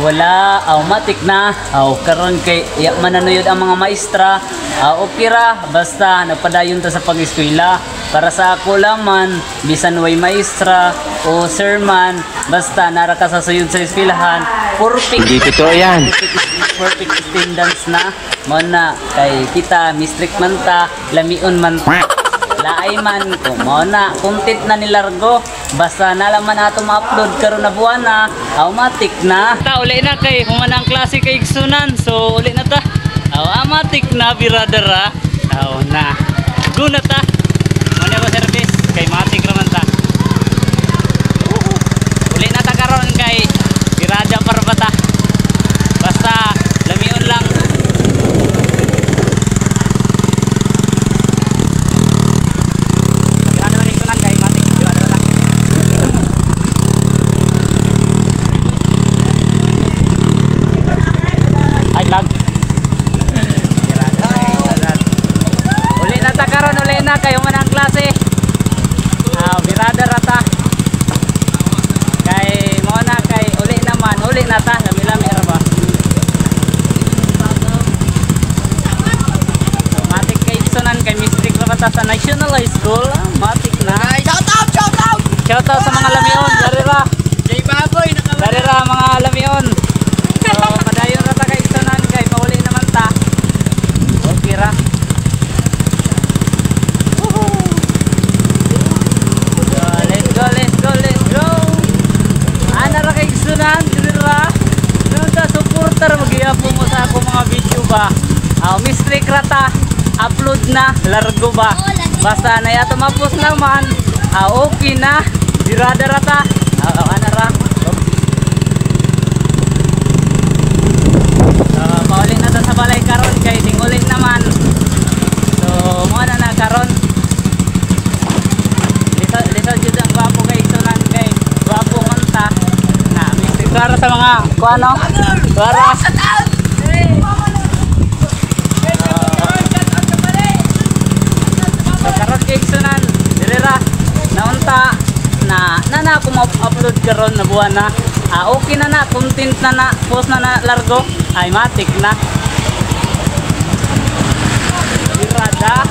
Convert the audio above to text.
Wala, matik na. Karon kay mananuyod ang mga maestra. Okay ra, basta nagpadayon ta sa pag-eskwela. Para sa ako lang man, bisan way maestra o sir man, basta nara ka sa suyod sa eskwelahan, perfect. Hindi totoo yan. Perfect attendance na. Mo na kay kita mistrict man ta, lamion man ta. Laay man ko mo na content na nilargo. Basta nalaman ato ma-upload karon na buwan na, automatic na. Ta uli na kay humana ang klase kay igsunan. So uli na ta. Automatic na biradera. Na. Go na ta. Muna ko service kay matik raman ta. Uli na ta karon kay birada para ba ta. Basta lamion lang. Kayo man ang klase birada rata kay mo na kay uli naman uli na ta lami-lami ra ba matik kay sunan kay mistake ra ta sa National High School matik na shout out sa mga lamion darira jay baboy darira mga lamion so padayon ra ta kay sunan kay pauli naman ta okay ra. Supporter mag-iapo mo sa ako mga video ba. Mistake rata upload na largo ba. Basta na yato mapos naman. Okay na. Birada rata. Ana ra. Mauli na ta sa balay karon kay ding uli naman. So mo na karon. Lisa jud ang gwapo kay sunan kay gwapo man ta. Para sa mga kuano? Para karon kay sunan dirira naunta na ako ma-upload karon na buwan na. Okay na content na post na largo ay matik na. Dirada